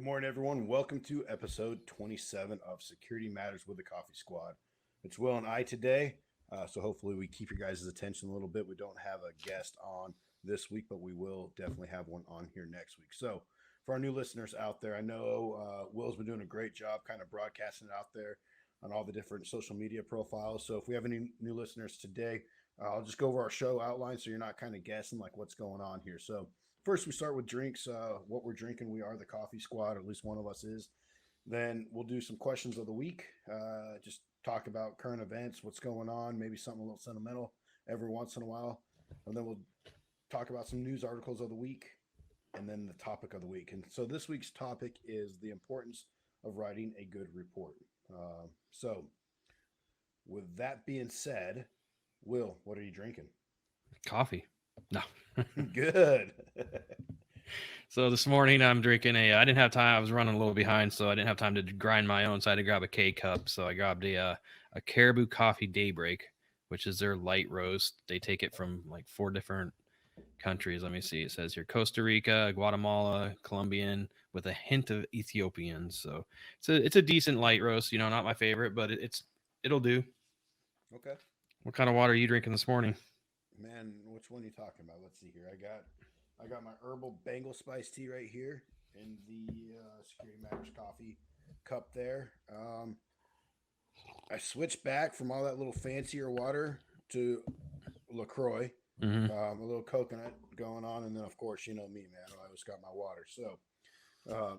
morning, everyone. Welcome to episode 27 of Security Matters with the Coffee Squad. It's Will and I today, so hopefully we keep your guys' attention a little bit. We don't have a guest on this week, but we will definitely have one on here next week. So, for our new listeners out there, I know Will's been doing a great job kind of broadcasting it out there on all the different social media profiles. So, if we have any new listeners today, I'll just go over our show outline so you're not kind of guessing like what's going on here. So, first, we start with drinks. What we're drinking. We are the Coffee Squad, or at least one of us is. Then we'll do some questions of the week. Just talk about current events, what's going on, maybe something a little sentimental every once in a while. And then we'll talk about some news articles of the week and then the topic of the week. And so this week's topic is the importance of writing a good report. So, with that being said, Will, what are you drinking? Coffee. No. Good. So this morning I'm drinking I didn't have time. I was running a little behind, so I didn't have time to grind my own. So I had to grab a K cup. So I grabbed a Caribou Coffee Daybreak, which is their light roast. They take it from like 4 different countries. Let me see. It says here Costa Rica, Guatemala, Colombian, with a hint of Ethiopian. So it's a decent light roast. Not my favorite, but it'll do. Okay. What kind of water are you drinking this morning? Man, which one are you talking about? Let's see here. I got my herbal Bengal spice tea right here in the Security Matters coffee cup there. I switched back from all that little fancier water to LaCroix, Mm-hmm. a little coconut going on, and then of course you know me, man. I always got my water. So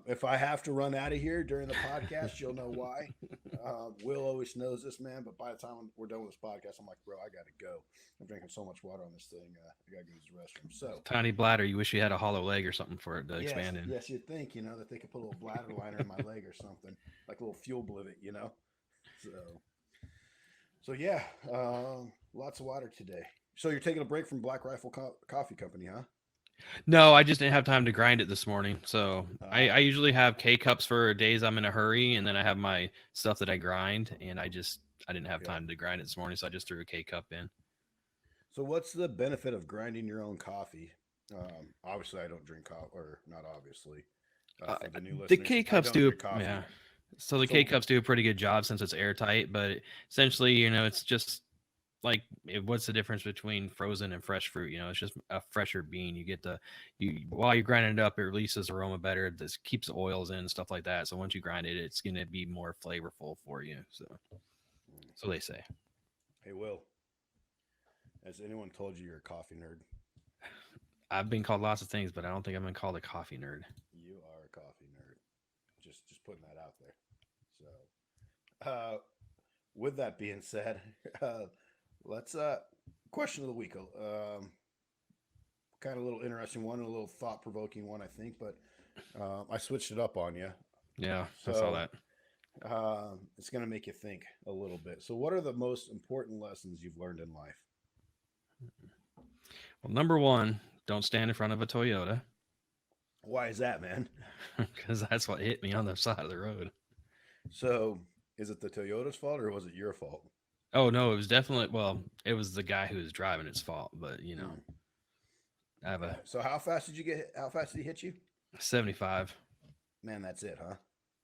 if I have to run out of here during the podcast, you'll know why. Will always knows this, man. But by the time we're done with this podcast, I'm like, bro, I gotta go. I'm drinking so much water on this thing. I gotta go use the restroom. So Tiny bladder. You wish you had a hollow leg or something for it to yes, expand in. yes, you'd think that they could put a little bladder liner in my leg or something, like a little fuel blivet. So so yeah, lots of water today. So you're taking a break from Black Rifle Coffee Company, huh? No, I just didn't have time to grind it this morning. So I Uh, usually have K cups for days I'm in a hurry, and then I have my stuff that I grind, and I didn't have yeah. time to grind it this morning, so I just threw a K cup in. So what's the benefit of grinding your own coffee? Obviously, I don't drink coffee, or not obviously. Uh, For the new the listeners, K I cups don't do, drink yeah. coffee. So the K So cups do a pretty good job since it's airtight, but essentially, it's just like what's the difference between frozen and fresh fruit? It's just a fresher bean. You get you while you're grinding it up, it releases aroma better. This keeps the oils in, stuff like that. So once you grind it, it's gonna be more flavorful for you. So they say. hey, Will, has anyone told you you're a coffee nerd? I've been called lots of things, but I don't think I've been called a coffee nerd. You are a coffee nerd. Just putting that out there. So, with that being said, let's question of the week. Kind of a little interesting one, a little thought provoking one, I think, but I switched it up on you. Yeah, I saw So that. it's going to make you think a little bit. So, what are the most important lessons you've learned in life? Well, number one, don't stand in front of a Toyota Why is that, man? because that's what hit me on the side of the road. So, is it the Toyota's fault or was it your fault? Oh no, it was definitely it was the guy who was driving its fault, but Hmm. I have Okay. a So, how fast did you get? How fast did he hit you? 75. Man, that's it, huh?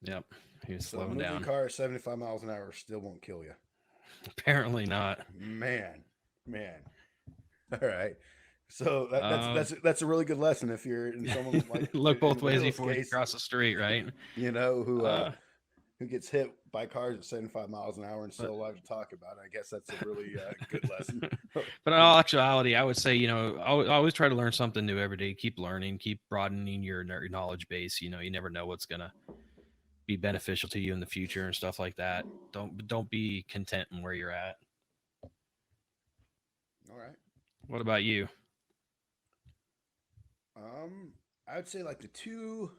Yep, he was So, a slowing moving down. car at 75 miles an hour still won't kill you. Apparently not. Man, man. All right. So Um, that's a really good lesson if you're in someone like look both in ways Will's before you case, cross the street, right? who Uh, who gets hit by cars at 75 miles an hour and still but alive to talk about it. I guess that's a really good lesson. but in all actuality, I would say I always try to learn something new every day. Keep learning, keep broadening your knowledge base. You never know what's gonna be beneficial to you in the future and stuff like that. Don't be content in where you're at. All right. What about you? I would say like the two.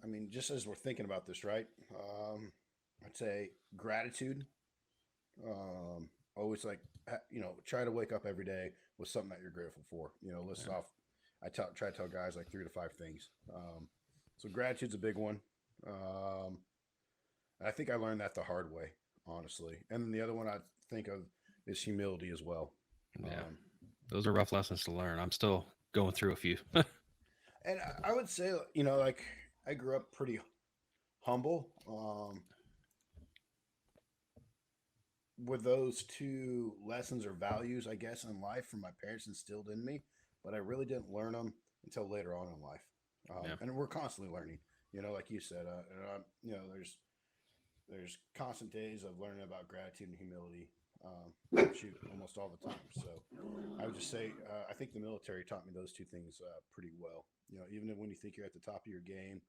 I mean, just as we're thinking about this, right? I'd say gratitude. Always like try to wake up every day with something that you're grateful for. List Yeah. off. Try to tell guys like 3 to 5 things. So gratitude's a big one. Um, I think I learned that the hard way, honestly. And then the other one I think of is humility as well. Yeah, Um, those are rough lessons to learn. I'm still going through a few. And I would say, like I grew up pretty humble. With those two lessons or values, I guess, in life from my parents instilled in me, but I really didn't learn them until later on in life. Yeah. And we're constantly learning, like you said, there's constant days of learning about gratitude and humility. Shoot, almost all the time. So I would just say, I think the military taught me those two things pretty well. Even when you think you're at the top of your game,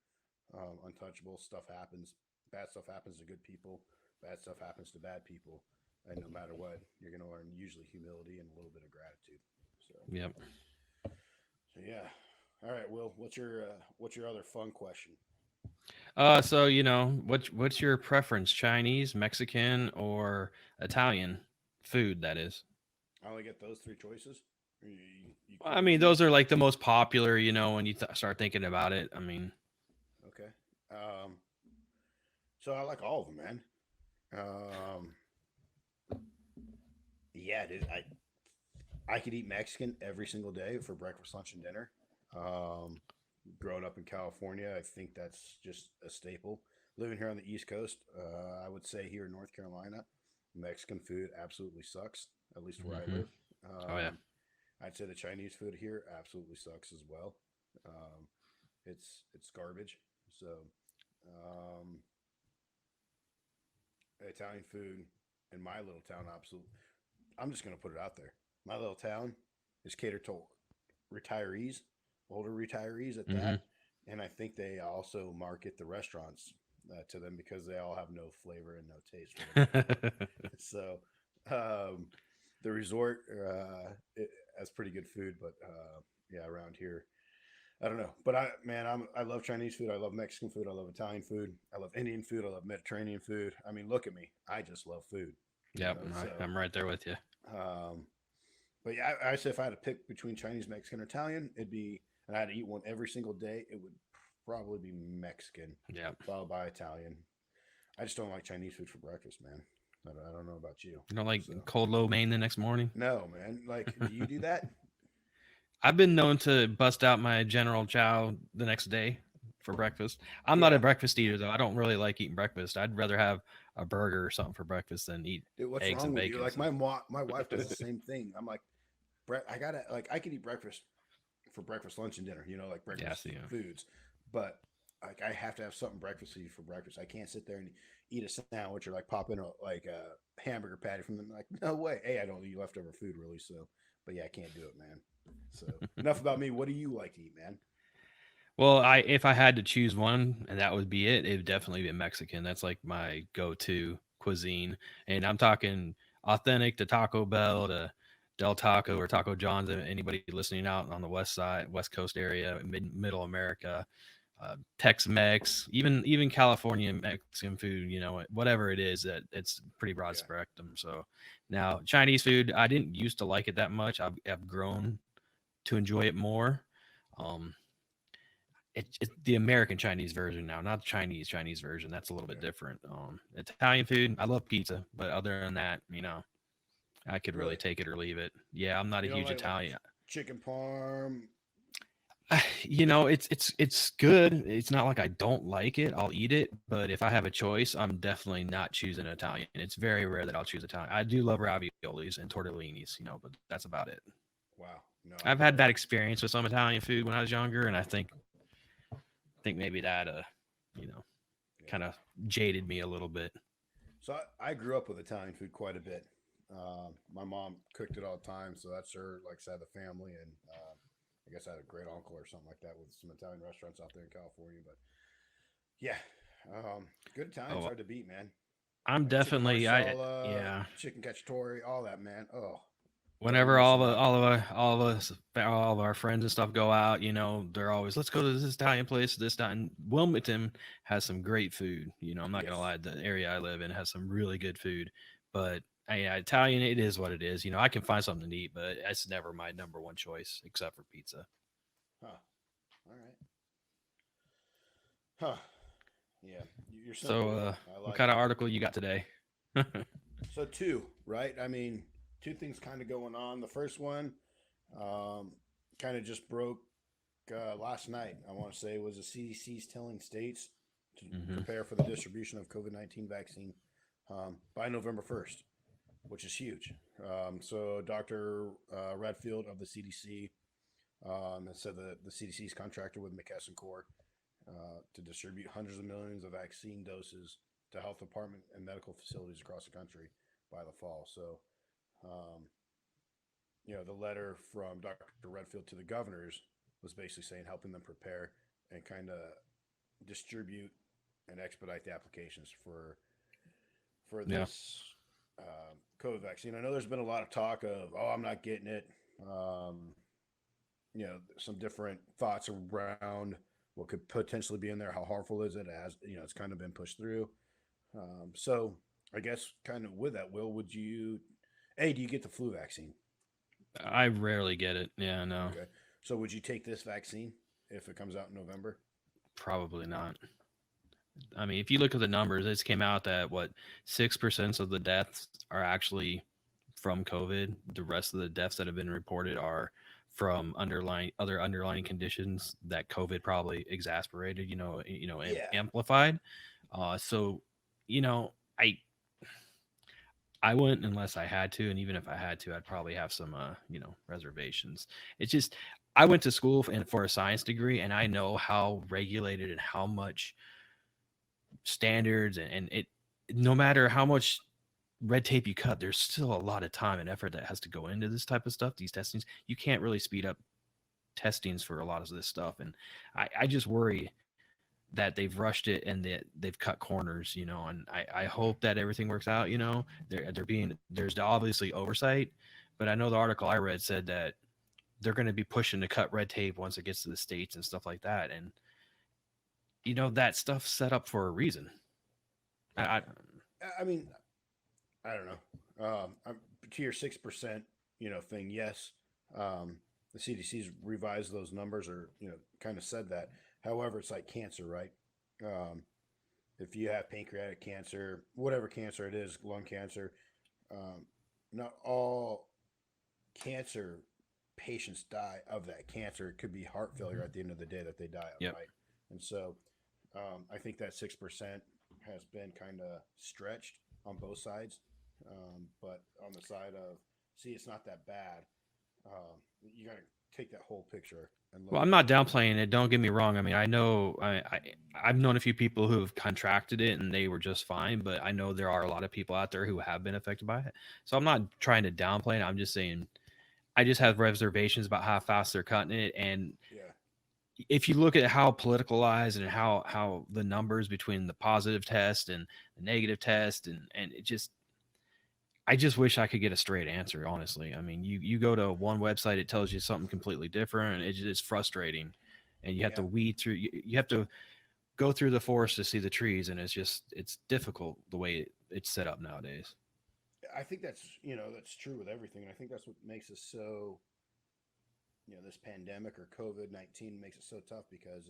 untouchable stuff happens. Bad stuff happens to good people. Bad stuff happens to bad people. And no matter what, you're going to learn usually humility and a little bit of gratitude. So, Yep. so yeah. All right, Will. What's your other fun question? So what's your preference? Chinese, Mexican, or Italian food? That is. I only get those three choices. You I couldn't mean, eat. those are like the most popular. When you start thinking about it. I mean, Okay. Um, so I like all of them, man. Um, yeah, dude. I could eat Mexican every single day for breakfast, lunch, and dinner. Um, Growing up in California, I think that's just a staple. Living here on the East Coast, I would say here in North Carolina, Mexican food absolutely sucks, at least where I hmm live. oh yeah. I'd say the Chinese food here absolutely sucks as well. Um, it's garbage. So, um, Italian food in my little town, absolutely. I'm just gonna put it out there. My little town is catered to retirees, older retirees at hmm that, and I think they also market the restaurants to them because they all have no flavor and no taste for whatever reason. So, um, the resort has pretty good food, but yeah, around here, I don't know. But I love Chinese food. I love Mexican food. I love Italian food. I love Indian food. I love Mediterranean food. I mean, look at me. I just love food. Yep. So, I'm right there with you. um, but yeah, I say if I had to pick between Chinese, Mexican, or Italian, and I had to eat one every single day, it would probably be Mexican, Yep. followed by Italian. I just don't like Chinese food for breakfast, man. I don't know about you. You don't like So, cold lo mein the next morning? no, man. Like, do you do that? I've been known to bust out my General Chow the next day for breakfast. I'm not a Yeah. breakfast eater though. I don't really like eating breakfast. I'd rather have a burger or something for breakfast than eat Dude, what's eggs wrong and with you? bacon. Like, So my wife does the same thing. I'm like, I gotta, like, I could eat breakfast for breakfast, lunch, and dinner, like yeah, breakfast see, yeah. foods. But like I have to have something breakfasty for breakfast. I can't sit there and eat a sandwich or like pop in a hamburger patty from them. Like, no way. Hey, I don't eat leftover food really. So, but yeah, I can't do it, man. So enough about me. What do you like to eat, man? Well, I if I had to choose one and that would be it, it would definitely be Mexican. That's like my go-to cuisine. And I'm talking authentic to Taco Bell to Del Taco or Taco John's. Anybody listening out on the west side, west coast area, middle America, Tex-Mex, even California Mexican food, whatever it is, that it's pretty broad Okay. spectrum. So now Chinese food, I didn't used to like it that much. I've grown to enjoy it more. Um, it's the American Chinese version now, not the Chinese version. That's a little bit Okay. different. Italian food, I love pizza, but other than that, I could really Really? take it or leave it. Yeah, I'm not a You don't huge like Italian. chicken parm? It's good. It's not like I don't like it. I'll eat it, but if I have a choice, I'm definitely not choosing Italian. It's very rare that I'll choose Italian. I do love raviolis and tortellinis, but that's about it. Wow. No, I've I've had bad never. experience with some Italian food when I was younger, and I think maybe that you know, Yeah. kind of jaded me a little bit. So I grew up with Italian food quite a bit. My mom cooked it all the time, so that's her like side of the family, and I guess I had a great uncle or something like that with some Italian restaurants out there in California. But yeah, good Italian's Oh, hard to beat, man. I'm Like chicken definitely I marsala, yeah. chicken cacciatore, all that, man. Oh, whatever you're Whenever missing out. all of us all of our friends and stuff go out, they're always let's go to this Italian place. This time, Wilmington has some great food. I'm not gonna Yes. lie, the area I live in has some really good food. But yeah, Italian, it is what it is. I can find something to eat, but it's never my number one choice except for pizza. Huh. All right. Huh. Yeah. You're So, simple, Will. I what like kind of it. article you got today? So two, right? I mean, two things kind of going on. The first one, kind of just broke. last night, I want to say, was the CDC's telling states to Hmm. prepare for the distribution of COVID-19 vaccine by November 1st, which is huge. So Dr. Redfield of the CDC has said that the CDC is contracted with McKesson Corp to distribute hundreds of millions of vaccine doses to health department and medical facilities across the country by the fall. So, um, the letter from Dr. Redfield to the governors was basically saying helping them prepare and kind of distribute and expedite the applications for Yeah. this COVID vaccine. I know there's been a lot of talk of, oh, I'm not getting it. Some different thoughts around what could potentially be in there. How harmful is it? As it's kind of been pushed through. So I guess kind of with that, Will, would you? Hey, do you get the flu vaccine? I rarely get it. Yeah, no, Okay. So would you take this vaccine if it comes out in November? probably not. I mean, if you look at the numbers, it came out that what 6% of the deaths are actually from COVID. The rest of the deaths that have been reported are from other underlying conditions that COVID probably exasperated, Yeah. amplified. So, you know, I I wouldn't unless I had to, and even if I had to, I'd probably have some reservations. It's just I went to school for a science degree, and I know how regulated and how much standards and it no matter how much red tape you cut, there's still a lot of time and effort that has to go into this type of stuff, these testings. You can't really speed up testings for a lot of this stuff. And I just worry that they've rushed it and that they've cut corners, and I hope that everything works out, there's obviously oversight, but I know the article I read said that they're going to be pushing to cut red tape once it gets to the states and stuff like that. And that stuff's set up for a reason. I I mean, I don't know. To your 6%, thing, yes. The CDC's revised those numbers, or kind of said that. However, it's like cancer, right? Um, if you have pancreatic cancer, whatever cancer it is, lung cancer, um, not all cancer patients die of that cancer. It could be heart failure at the end of the day that they die of, Yep. right? And so I think that 6% has been kind of stretched on both sides. But on the side of, see, it's not that bad. You got to take that whole picture and look Well, I'm at not it. downplaying it. Don't get me wrong. I mean, I know I've known a few people who have contracted it and they were just fine, but I know there are a lot of people out there who have been affected by it. So I'm not trying to downplay it. I'm just saying I just have reservations about how fast they're cutting it. And Yeah, if you look at how politicalized and how the numbers between the positive test and the negative test and it just I just wish I could get a straight answer, honestly. I mean, you go to one website, it tells you something completely different, and it's just frustrating. And you have to yeah. weed through. You have to go through the forest to see the trees, and it's difficult the way it's set up nowadays. I think that's true with everything, and I think that's what makes us so. This pandemic or COVID-19 makes it so tough because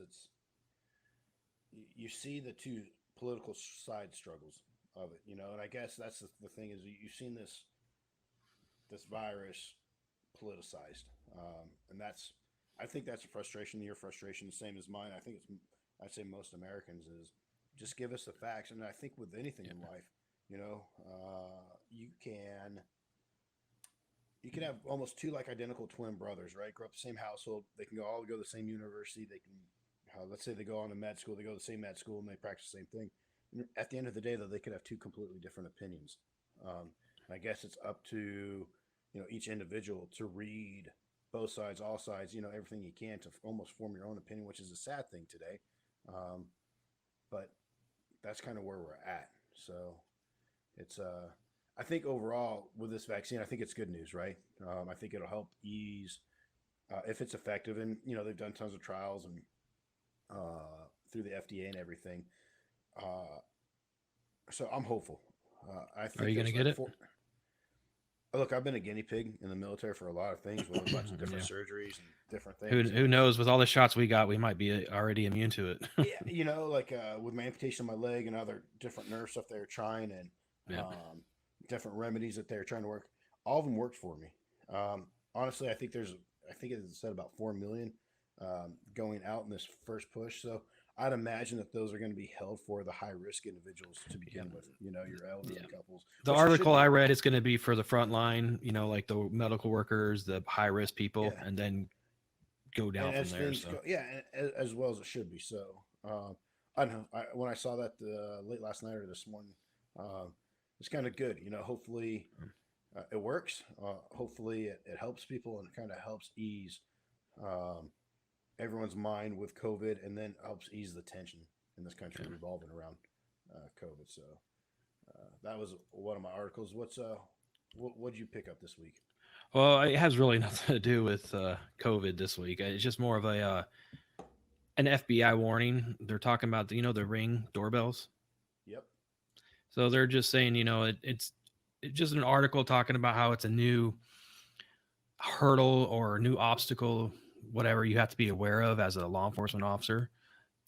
you see the two political side struggles of it, and I guess that's the thing is you've seen this virus politicized, and I think that's a frustration. Your frustration, the same as mine. I'd say most Americans is just give us the facts, and I think with anything in life, you can have almost two like identical twin brothers, right? Grow up the same household. They can all go to the same university. They can, let's say they go on to med school. They go to the same med school and they practice the same thing. And at the end of the day, though, they could have two completely different opinions. And I guess it's up to each individual to read both sides, all sides, everything you can to almost form your own opinion, which is a sad thing today. Um, but that's kind of where we're at. So it's I think overall with this vaccine, I think it's good news, right? I think it'll help ease if it's effective, and they've done tons of trials and through the FDA and everything. Uh, so I'm hopeful. I Are think you gonna there's get like it? four. Look, I've been a guinea pig in the military for a lot of things, with a bunch of different Yeah. surgeries and different Who things. who knows? With all the shots we got, we might be already immune to it. Yeah, like with my amputation of my leg and other different nerve stuff they were trying, and Yeah. different remedies that they were trying to work. All of them worked for me. Honestly, I think it said about 4 million. going out in this first push. So I'd imagine that those are going to be held for the high risk individuals to Yeah. begin with. You know, your elderly Yeah. couples, The which it should article I be. read is going to be for the front line, like the medical workers, the high risk people, Yeah, and then go and down from as there. things So go, yeah, as well as it should be. So I don't know. When I saw that late last night or this morning, uh, it's kind of good. You know, hopefully it works. Hopefully it helps people and kind of helps ease um, everyone's mind with COVID, and then helps ease the tension in this country yeah. revolving around COVID. So that was one of my articles. What did you pick up this week? Well, it has really nothing to do with COVID this week. It's just more of a an FBI warning. They're talking about the Ring doorbells. Yep. So they're just saying, it's just an article talking about how it's a new hurdle or a new obstacle, whatever you have to be aware of as a law enforcement officer,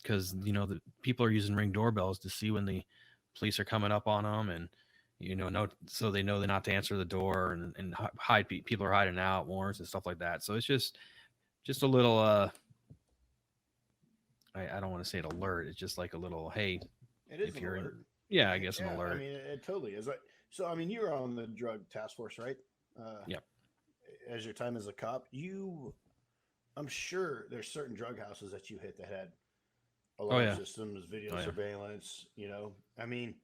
because the people are using Ring doorbells to see when the police are coming up on them, and so they know they're not to answer the door, and hide people are hiding out, warrants and stuff like that. So it's just a little I don't want to say an alert. It's just like a little, hey, It is if an you're in, alert. yeah, I guess an Yeah, I alert. mean, it totally is. So, I mean, you were on the drug task force, right? Uh, Yep. as your time as a cop, I'm sure there's certain drug houses that you hit that had Oh alarm yeah. systems, video Oh yeah. surveillance. You know, I mean,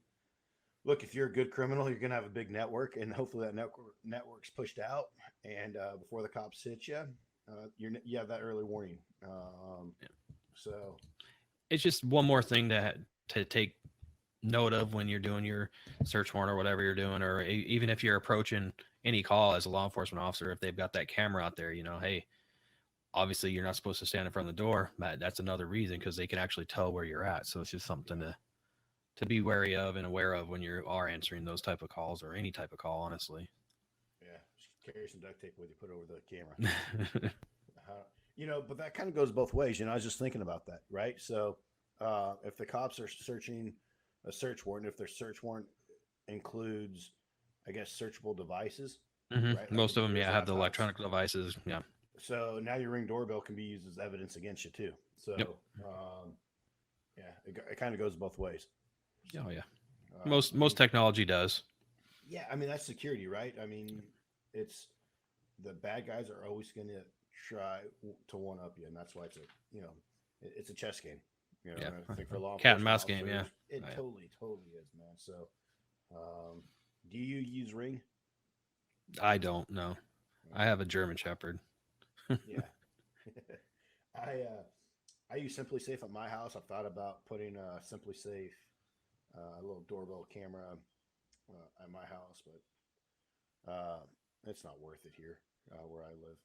look, if you're a good criminal, you're gonna have a big network, and hopefully that network's pushed out, and before the cops hit you, you have that early warning. Yeah. So It's just one more thing to take note of when you're doing your search warrant or whatever you're doing, or even if you're approaching any call as a law enforcement officer, if they've got that camera out there, hey, obviously you're not supposed to stand in front of the door. That's another reason, because they can actually tell where you're at. So it's just something yeah, to be wary of and aware of when you are answering those type of calls or any type of call, honestly. yeah, just carry some duct tape with you, put it over the camera. But that kind of goes both ways. I was just thinking about that, right? So, if the cops are searching a search warrant, if their search warrant includes, I guess, searchable devices, right, like Most of them, computers, yeah, have the laptops, electronic devices. Yeah. so now your Ring doorbell can be used as evidence against you too. Yep. So, yeah, it kind of goes both ways. Oh yeah. I Most mean, technology does. yeah, I mean that's security, right? I mean, it's the bad guys are always going to try to one up you, and that's why it's a chess game. Yeah. And I think for law Cat and enforcement mouse game. Yeah. officers, it Oh, yeah. totally is, man. So, do you use Ring? I don't know. I Okay, have a German Shepherd. yeah. I use Simply Safe at my house. I've thought about putting a Simply Safe, a little doorbell camera at my house, but it's not worth it here where I live.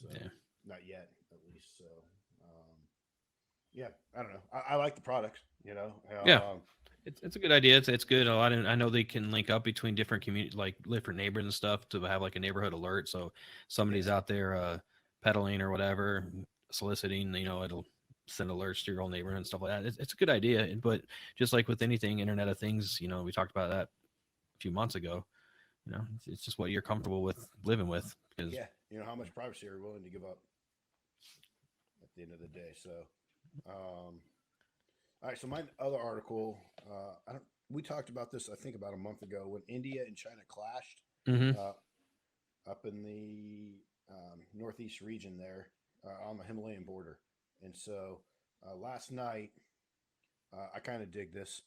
So Yeah. not yet, at least. So yeah, I don't know. I like the product. Yeah. It's a good idea. It's good. I know they can link up between different communities, like different neighbors and stuff, to have like a neighborhood alert. So somebody's yeah, out there peddling or whatever, soliciting. It'll send alerts to your whole neighborhood and stuff like that. It's a good idea. But just like with anything, Internet of Things, we talked about that a few months ago. It's just what you're comfortable with living with. Because yeah. How much privacy are you willing to give up at the end of the day? So, all right. So my other article, I don't. We talked about this, I think, about a month ago when India and China clashed hmm uh, up in the northeast region there on the Himalayan border. And so last night, I kind of dig this.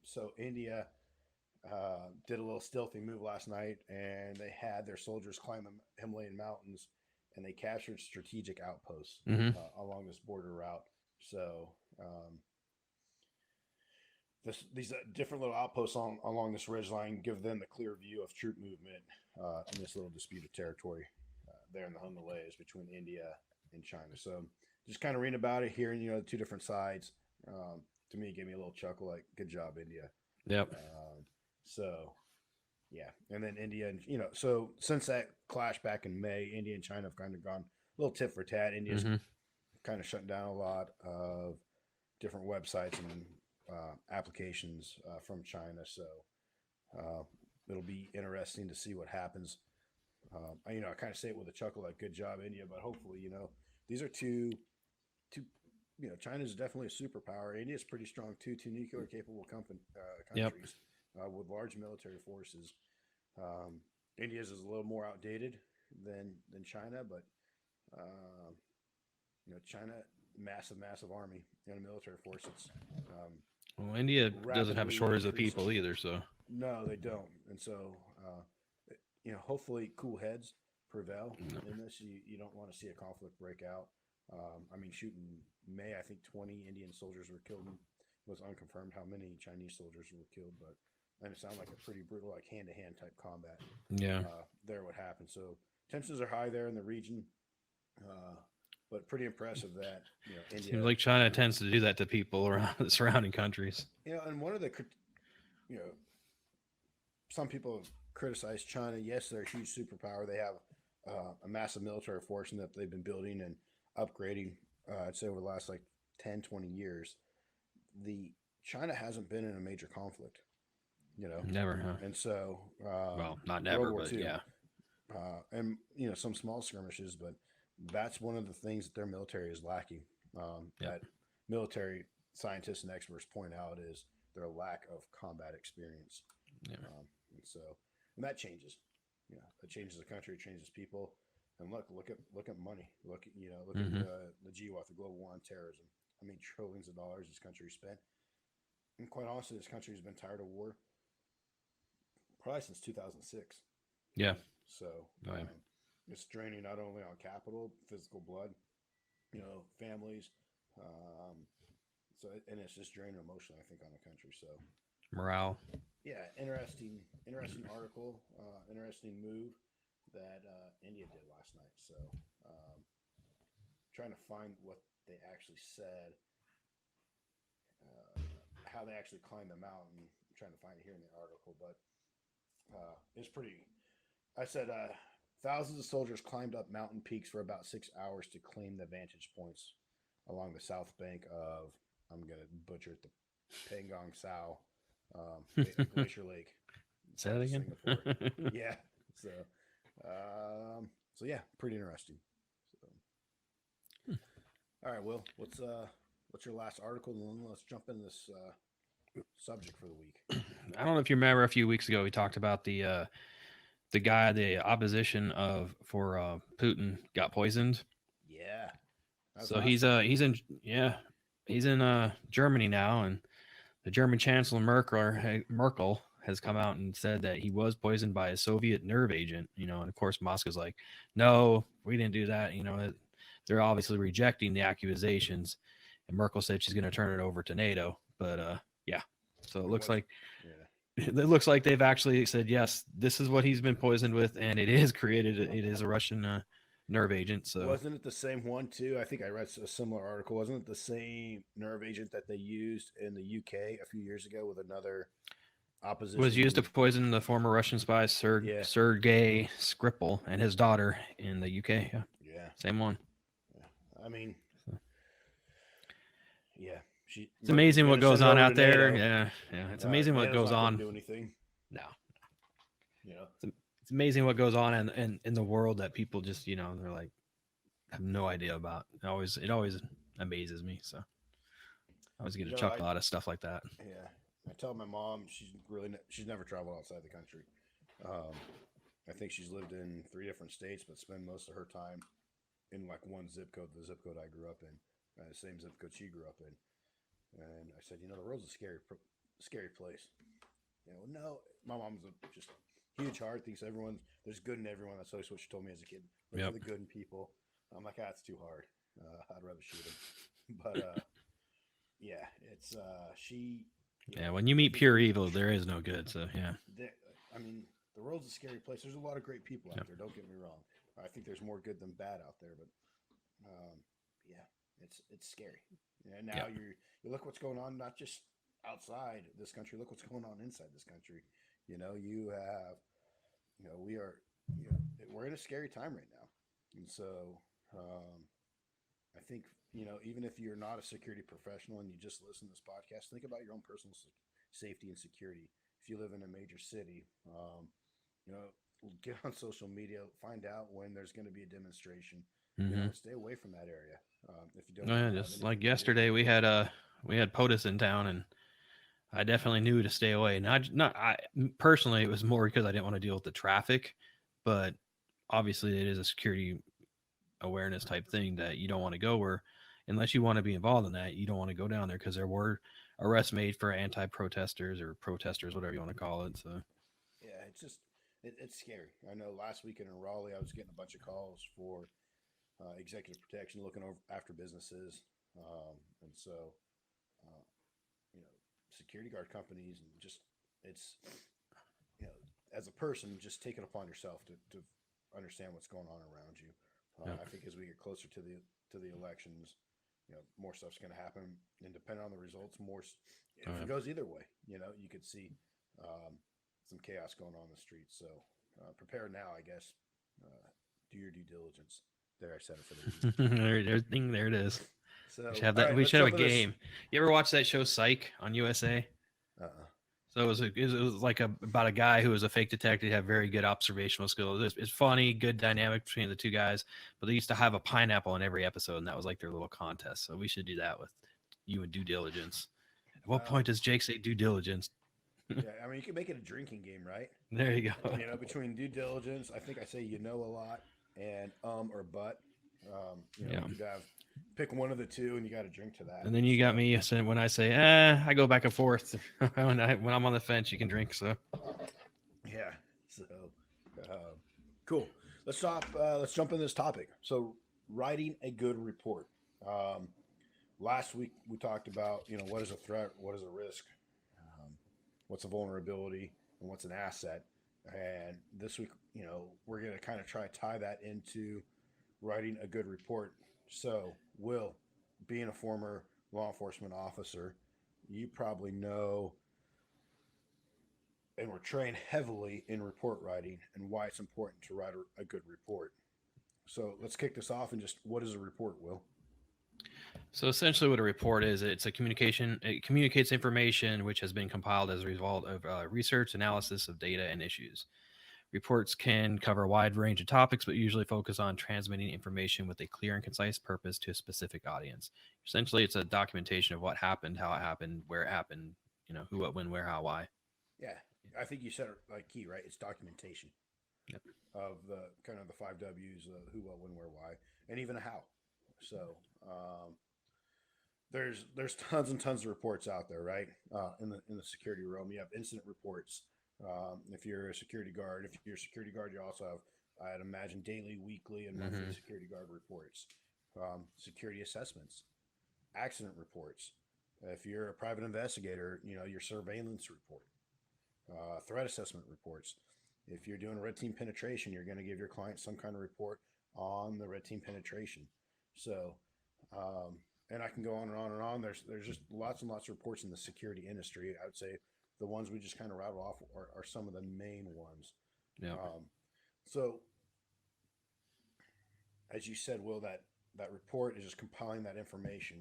So India did a little stealthy move last night, and they had their soldiers climb the Himalayan mountains, and they captured strategic outposts hmm along this border route. So these different little outposts along this ridge line give them the clear view of troop movement in this little disputed territory there in the Himalayas between India and China. So just kind of reading about it, hearing the two different sides. To me, it gave me a little chuckle, like "Good job, India." Yep. So yeah, and then India, and so since that clash back in May, India and China have kind of gone a little tit for tat. India's hmm kind of shutting down a lot of different websites and applications from China. So it'll be interesting to see what happens. I kind of say it with a chuckle, like "Good job, India," but hopefully, these are two two, China is definitely a superpower. India is pretty strong too. Two nuclear capable Yep. countries with large military forces. India's is a little more outdated than China, but uh, China massive army and a military force. It's Well, India doesn't have a rapidly shortage of increasing. people either, so No, they don't. And so, hopefully, cool heads prevail in this. You don't want to see a conflict break out. I mean, shoot, in May, I think 20 Indian soldiers were killed. It was unconfirmed how many Chinese soldiers were killed, but and it sounded like a pretty brutal, like hand to hand type combat. yeah. There, what happened. So tensions are high there in the region, uh, but pretty impressive that Seems India. like China tends to do that to people around the surrounding countries. And one of the you know some people have criticized China. Yes, they're a huge superpower. They have a massive military force and that they've been building and upgrading. I'd say over the last like 10, 20 years, the China hasn't been in a major conflict, Never, huh? and so Well, not World never, War but II, yeah. and some small skirmishes, but that's one of the things that their military is lacking. Yep. That military scientists and experts point out is their lack of combat experience. Yeah. And so, and that changes. It changes the country, it changes people. And look at money. Look at Mhm. the GWOT, the global war on terrorism. I mean, trillions of dollars this country spent. And quite honestly, this country has been tired of war probably since 2006. Yeah. So Oh, yeah. it's draining not only on capital, physical blood, families. So and it's just draining emotionally, I think, on the country. So Morale. yeah, interesting article, interesting move that India did last night. So trying to find what they actually said, how they actually climbed the mountain. I'm trying to find it here in the article, but it's pretty. I said thousands of soldiers climbed up mountain peaks for about 6 hours to claim the vantage points along the south bank of, I'm gonna butcher it, the Pangong Sao Glacier Lake. Say that again. Singapore. Yeah. So, so yeah, pretty interesting. So, all right, Will, what's your last article? And then let's jump in this subject for the week. I don't know if you remember a few weeks ago we talked about the guy, the opposition for Putin got poisoned. Yeah. So he's in Germany now, and the German Chancellor Merkel has come out and said that he was poisoned by a Soviet nerve agent. And of course Moscow's like, no, we didn't do that. They're obviously rejecting the accusations, and Merkel said she's going to turn it over to NATO. But yeah, so it looks like. Yeah. It looks like they've actually said, yes, this is what he's been poisoned with, and it is a Russian nerve agent. So wasn't it the same one too? I think I read a similar article. Wasn't it the same nerve agent that they used in the UK a few years ago with another opposition? Was used to poison the former Russian spy Sergei Skripal and his daughter in the UK. Yeah, yeah, same one. Yeah. I mean, yeah. It's amazing what goes on out there. NATO. Yeah. It's amazing what goes on. Do anything. No. Yeah. It's amazing what goes on in the world that people just they're like have no idea about. It always amazes me. So I always get a chuckle out of stuff like that. Yeah. I tell my mom she's never traveled outside the country. I think she's lived in 3 different states, but spent most of her time in like one zip code, the zip code I grew up in, the same zip code she grew up in. And I said, the world's a scary place. No, my mom's just huge heart, thinks there's good in everyone. That's always what she told me as a kid. Look for the good in people. I'm like, it's too hard. I'd rather shoot him. But yeah, it's she. Yeah, when you meet pure evil, there is no good. So yeah. I mean, the world's a scary place. There's a lot of great people out there. Don't get me wrong. I think there's more good than bad out there, but yeah, it's scary. And now you look what's going on, not just outside this country. Look what's going on inside this country. You have, we're in a scary time right now, and so I think even if you're not a security professional and you just listen to this podcast, think about your own personal safety and security. If you live in a major city, get on social media, find out when there's going to be a demonstration. Mm-hmm. Stay away from that area. If you don't Yeah, have just anything like to do. yesterday, we had POTUS in town, and I definitely knew to stay away. Not I personally, it was more because I didn't want to deal with the traffic, but obviously it is a security awareness type thing that you don't want to go where, unless you want to be involved in that, you don't want to go down there because there were arrests made for anti-protesters or protesters, whatever you want to call it. So Yeah, it's just it's scary. I know last weekend in Raleigh, I was getting a bunch of calls for executive protection, looking over after businesses, and so uh, you know, security guard companies, and just it's you know, as a person, just take it upon yourself to understand what's going on around you. yeah, I think as we get closer to the elections, more stuff's going to happen, and depending on the results, oh, if yeah. it goes either way, you could see some chaos going on in the streets. So prepare now, I guess. Do your due diligence. There, I said it for the week. there it is. We should So, have all that. right, We let's should have jump a in this. game. You ever watch that show Psych on USA? Uh-uh. So it was like about a guy who was a fake detective, had very good observational skills. It's funny, good dynamic between the two guys. But they used to have a pineapple in every episode, and that was like their little contest. So we should do that with you and due diligence. At what point Well, does Jake say due diligence? yeah, I mean, you can make it a drinking game, right? There you go. Between due diligence, I think I say a lot, and or but. Yeah. We could have pick one of the two, and you got to drink to that. And then you got So, me saying when I say, I go back and forth. When I'm on the fence, you can drink. So yeah. So, uh, cool. Let's stop. Let's jump in this topic. So, writing a good report. Um, Last week we talked about what is a threat, what is a risk, um, what's a vulnerability, and what's an asset. And this week, we're going to kind of try to tie that into writing a good report. So, Will, being a former law enforcement officer, you probably know and we're trained heavily in report writing and why it's important to write a good report. So let's kick this off and just what is a report, Will? So essentially, what a report is, it's a communication. It communicates information which has been compiled as a result of research, analysis of data, and issues. Reports can cover a wide range of topics, but usually focus on transmitting information with a clear and concise purpose to a specific audience. Essentially, it's a documentation of what happened, how it happened, where it happened, who, what, when, where, how, why. Yeah, I think you said it like key, right? It's documentation Yep. of the kind of the five W's: who, what, when, where, why, and even a how. So there's tons and tons of reports out there, right? In the security realm, you have incident reports. If you're a security guard, you also have, I'd imagine, daily, weekly, and monthly Mm-hmm. security guard reports. Security assessments, accident reports. If you're a private investigator, your surveillance report, threat assessment reports. If you're doing a red team penetration, you're going to give your client some kind of report on the red team penetration. So, and I can go on and on and on. There's just lots and lots of reports in the security industry. I would say the ones we just kind of rattle off are some of the main ones. Yeah. So, as you said, Will, that report is just compiling that information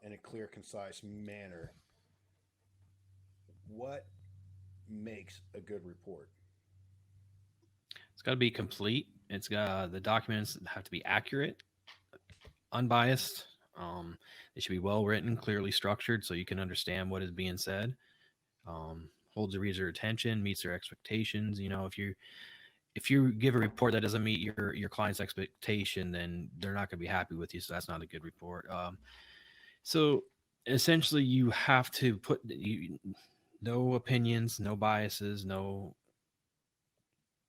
in a clear, concise manner. What makes a good report? It's got to be complete. It's got the documents have to be accurate, unbiased. They should be well written, clearly structured, so you can understand what is being said. Holds the reader attention, meets their expectations. If you give a report that doesn't meet your client's expectation, then they're not going to be happy with you. So that's not a good report. So essentially, you have to put no opinions, no biases, no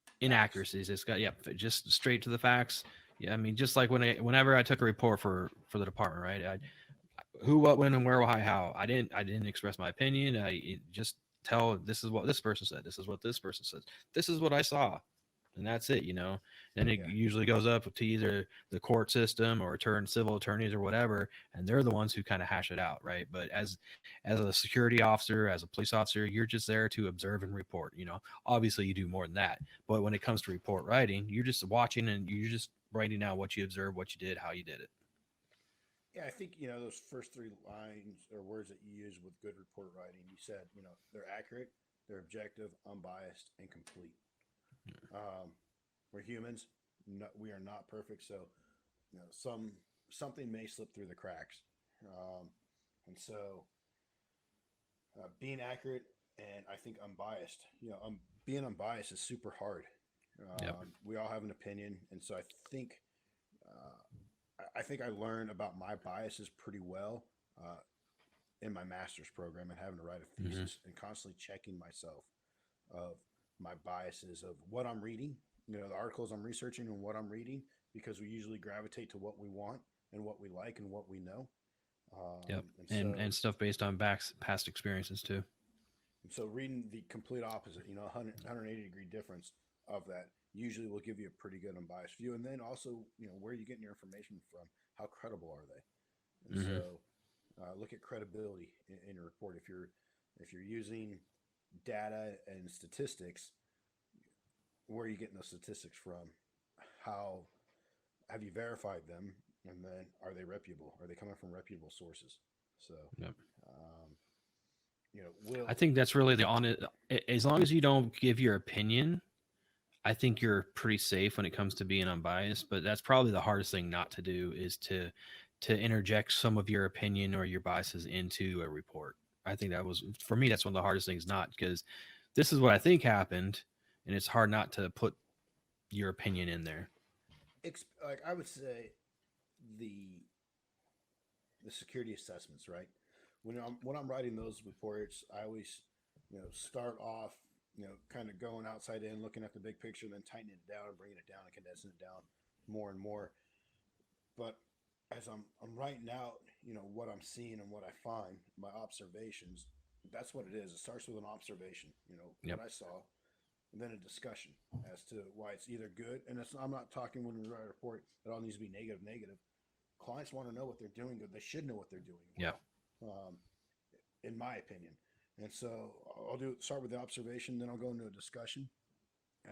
Facts. inaccuracies. It's got just straight to the facts. Yeah, I mean, just like whenever I took a report for the department, right? Who, what, when, and where, why, how. I didn't express my opinion. I just tell this is what this person said. This is what this person says. This is what I saw, and that's it. Then it Yeah. usually goes up to either the court system or civil attorneys or whatever, and they're the ones who kind of hash it out, right? But as a security officer, as a police officer, you're just there to observe and report. Obviously you do more than that, but when it comes to report writing, you're just watching and you're just writing down what you observed, what you did, how you did it. Yeah, I think those first three lines or words that you use with good report writing. You said they're accurate, they're objective, unbiased, and complete. We're humans. No, we are not perfect. So some something may slip through the cracks. Um, and so being accurate and I think unbiased, being unbiased is super hard. Yep. We all have an opinion. And so I think I learned about my biases pretty well uh, in my master's program and having to write a Hmm. thesis and constantly checking myself of my biases of what I'm reading, the articles I'm researching and what I'm reading, because we usually gravitate to what we want and what we like and what we know. Yep. And And so, stuff based on past experiences too. reading the complete opposite, 180-degree difference of that usually will give you a pretty good unbiased view. And then also, where are you getting your information from? How credible are they? And Hmm. so, look at credibility in a report. If you're using data and statistics, where are you getting those statistics from? How have you verified them? And then are they reputable? Are they coming from reputable sources? So, Yep. um, I will think that's really the honest. As long as you don't give your opinion, I think you're pretty safe when it comes to being unbiased. But that's probably the hardest thing not to do is to interject some of your opinion or your biases into a report. I think that was for me. That's one of the hardest things not because this is what I think happened, and it's hard not to put your opinion in there. like I would say the the security assessments, right? When I'm writing those reports, I always start off kind of going outside in, looking at the big picture, then tightening it down and bringing it down and condensing it down more and more. But as I'm writing out, what I'm seeing and what I find, my observations, that's what it is. It starts with an observation, what Yep. I saw, and then a discussion as to why it's either good. And I'm not talking when we write a report, it all needs to be negative, negative. Clients want to know what they're doing good. They should know what they're doing Yeah. well, in my opinion. And so I'll start with the observation, then I'll go into a discussion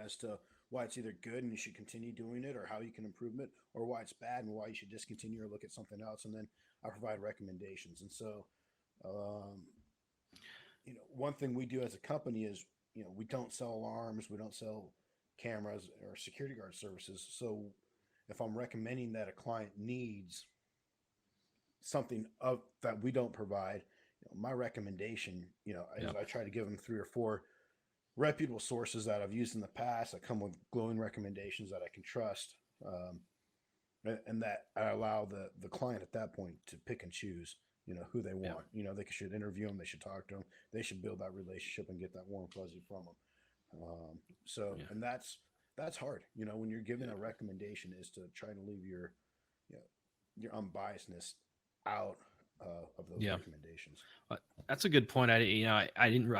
as to why it's either good and you should continue doing it or how you can improve it, or why it's bad and why you should discontinue or look at something else. And then I provide recommendations. And so, um, one thing we do as a company is, we don't sell alarms, we don't sell cameras or security guard services. So if I'm recommending that a client needs something of that we don't provide, my recommendation, is Yep. I try to give them 3 or 4 reputable sources that I've used in the past that come with glowing recommendations that I can trust, and that I allow the client at that point to pick and choose, who they Yep. want. They should interview them, they should talk to them, they should build that relationship and get that warm fuzzy from them. So, Yeah. and that's hard, when you're giving a recommendation, is to try to leave you know, your unbiasedness out of those Yeah. recommendations. That's a good point. I didn't.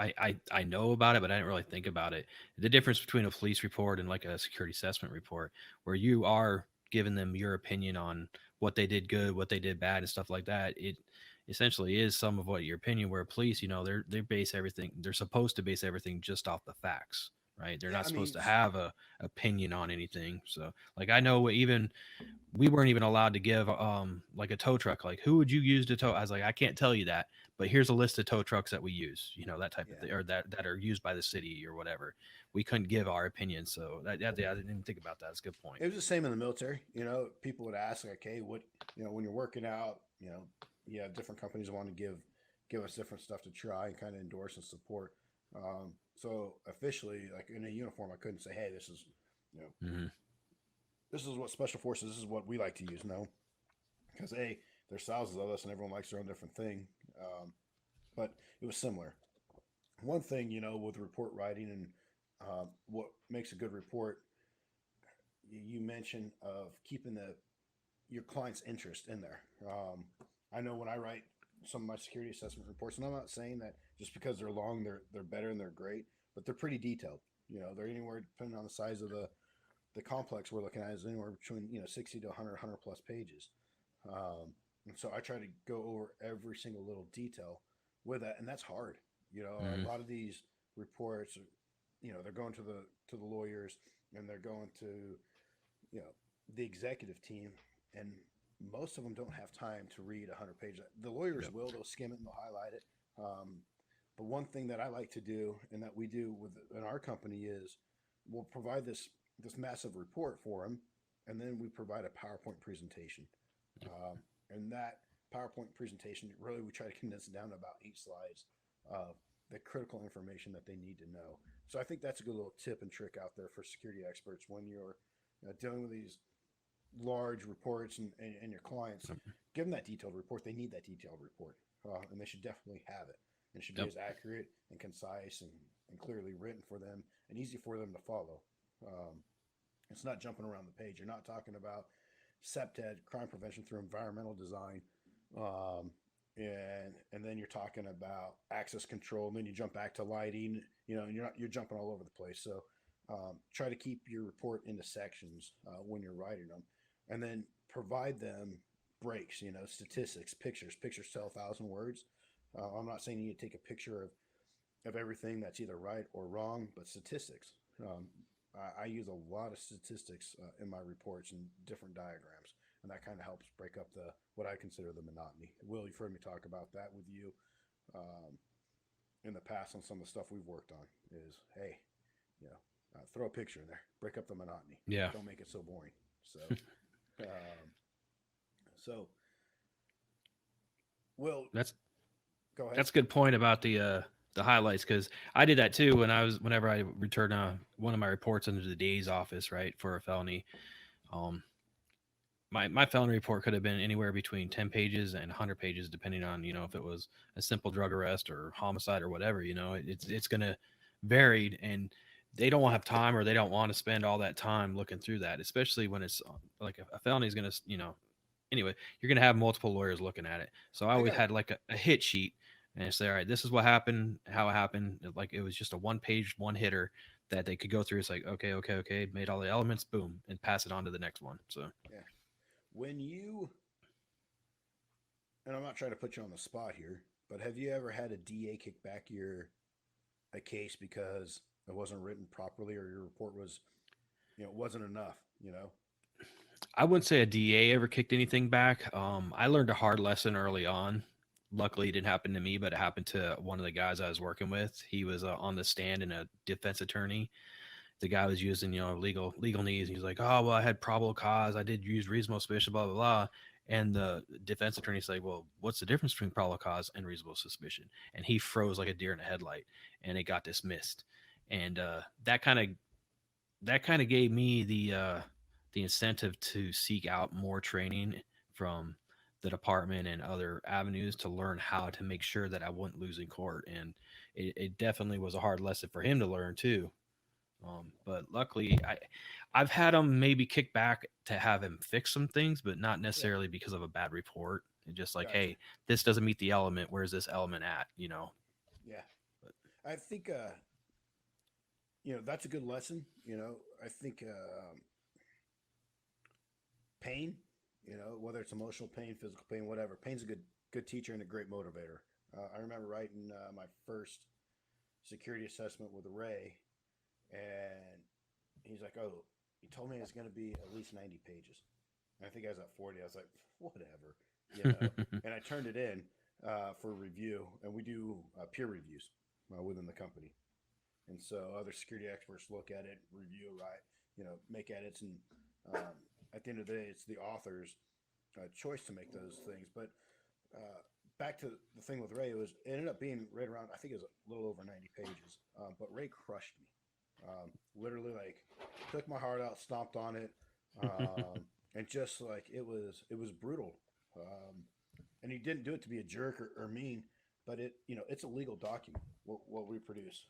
I know about it, but I didn't really think about it. The difference between a police report and like a security assessment report, where you are giving them your opinion on what they did good, what they did bad, and stuff like that. It essentially is some of what your opinion. Where police, they base everything. They're supposed to base everything just off the facts, right? They're Yeah, not I supposed mean, to have a opinion on anything. So, like, I know even we weren't even allowed to give like a tow truck, like who would you use to tow. I was like, I can't tell you that, but here's a list of tow trucks that we use, that type of yeah. thing, or that are used by the city or whatever. We couldn't give our opinion, so yeah, I didn't even think about that. That's a good point. It was the same in the military. People would ask, like, "Hey, what, when you're working out, yeah, different companies want to give us different stuff to try and kind of endorse and support." So officially, like in a uniform, I couldn't say, "Hey, you know, Hmm. this is what special forces. This is what we like to use." No, because there's thousands of us, and everyone likes their own different thing. But it was similar. One thing, with report writing and what makes a good report, you mentioned of keeping your client's interest in there. I know when I write some of my security assessment reports, and I'm not saying that just because they're long, they're better and they're great, but they're pretty detailed. They're anywhere, depending on the size of the complex we're looking at, is anywhere between 60 to 100 plus pages. And so I try to go over every single little detail with that, and that's hard. A Hmm. lot of these reports, they're going to the lawyers, and they're going to you know the executive team, and most of them don't have time to read 100 pages. The lawyers Yep. will; they'll skim it and they'll highlight it. But one thing that I like to do, and that we do in our company, is we'll provide this massive report for them, and then we provide a PowerPoint presentation And that PowerPoint presentation, really, we try to condense it down to about 8 slides of the critical information that they need to know. So I think that's a good little tip and trick out there for security experts when you're dealing with these large reports and your clients. Give them that detailed report. They need that detailed report, and they should definitely have it. And it should be Yep. as accurate and concise and clearly written for them and easy for them to follow. It's not jumping around the page. You're not talking about SEPTED, crime prevention through environmental design, um, and then you're talking about access control, and then you jump back to lighting. And you're jumping all over the place. So try to keep your report into sections when you're writing them, and then provide them breaks. Statistics, pictures. Pictures tell 1,000 words. I'm not saying you need to take a picture of everything that's either right or wrong, but statistics. I use a lot of statistics in my reports and different diagrams, and that kind of helps break up the what I consider the monotony. Will, you've heard me talk about that with you in the past on some of the stuff we've worked on. Is hey, you know, throw a picture in there, break up the monotony. Yeah. Don't make it so boring. So, um, so Will, That's go ahead. that's a good point about the highlights, because I did that too whenever I returned one of my reports into the DA's office, right, for a felony. Um, my felony report could have been anywhere between 10 pages and 100 pages, depending on if it was a simple drug arrest or homicide or whatever. It's gonna varied, and they don't have time, or they don't want to spend all that time looking through that, especially when it's like a felony is gonna anyway, you're gonna have multiple lawyers looking at it. So I I always got had like a hit sheet, and say, all right, this is what happened, how it happened. Like it was just a one page, one hitter that they could go through. It's like, okay, made all the elements, boom, and pass it on to the next one. So yeah. When you and I'm not trying to put you on the spot here, but have you ever had a DA kick back your a case because it wasn't written properly or your report was wasn't enough? I wouldn't say a DA ever kicked anything back. I learned a hard lesson early on. Luckily, it didn't happen to me, but it happened to one of the guys I was working with. He was on the stand, and a defense attorney. The guy was using legal needs. He's like, oh well, I had probable cause. I did use reasonable suspicion, blah blah blah. And the defense attorney's like, well, what's the difference between probable cause and reasonable suspicion? And he froze like a deer in a headlight, and it got dismissed. And that kind of gave me the incentive to seek out more training from the department and other avenues to learn how to make sure that I wouldn't lose in court. And it definitely was a hard lesson for him to learn too. But luckily, I've had him maybe kick back to have him fix some things, but not Yeah, necessarily because of a bad report. It's just like, gotcha. hey, this doesn't meet the element. Where's this element at? Yeah, But I think that's a good lesson. I think pain, whether it's emotional pain, physical pain, whatever. Pain's a good teacher and a great motivator. I remember writing my first security assessment with Ray, and he's like, "Oh, he told me it's going to be at least 90 pages." And I think I was at 40. I was like, "Whatever," you know. And I turned it in for review, and we do peer reviews within the company, and so other security experts look at it, review, right, make edits, and um, at the end of the day, it's the author's choice to make those things. But back to the thing with Ray, it ended up being right around, I think it was a little over 90 pages, but Ray crushed me. Literally, like, took my heart out, stomped on it, and just like it was brutal. And he didn't do it to be a jerk or mean, but it's a legal document what we produce,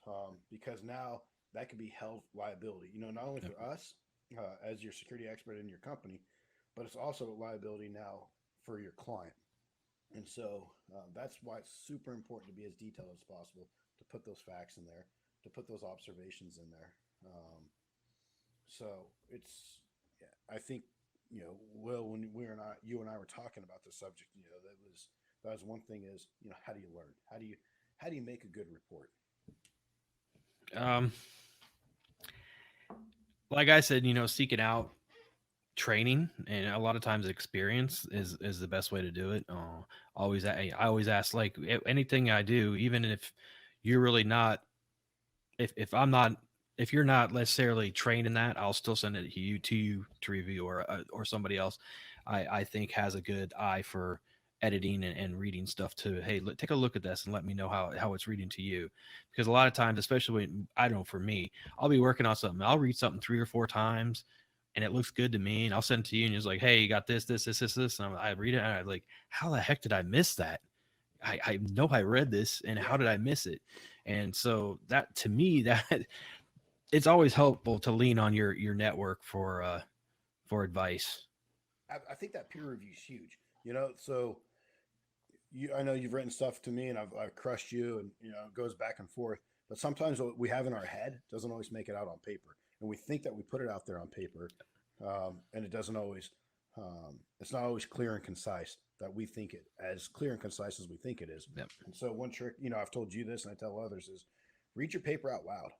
because now that could be held liability. Not only Yep. for us as your security expert in your company, but it's also liability now for your client. And so that's why it's super important to be as detailed as possible, to put those facts in there, to put those observations in there. So it's, yeah, I think, Will, when you and I were talking about the subject, that was one thing is, how do you learn? How do you make a good report? um, like I said, seeking out training, and a lot of times experience is the best way to do it. I always ask, like, anything I do, even if you're really not, if I'm not, if you're not necessarily trained in that, I'll still send it to you to review, or somebody else. I think has a good eye for editing and reading stuff too. Hey, take a look at this and let me know how it's reading to you, because a lot of times, especially when I don't know, for me, I'll be working on something, I'll read something 3 or 4 times, and it looks good to me, and I'll send it to you, and it's like, hey, you got this, and I read it, and I'm like, how the heck did I miss that? I know I read this, and Yeah, how did I miss it? And so that, to me, that it's always helpful to lean on your network for advice. I think that peer review is huge. So I know you've written stuff to me, and I've crushed you, and it goes back and forth. But sometimes what we have in our head doesn't always make it out on paper, and we think that we put it out there on paper, and it doesn't always. It's not always clear and concise that we think it as clear and concise as we think it is. Yep. And so one trick, I've told you this, and I tell others is read your paper out loud.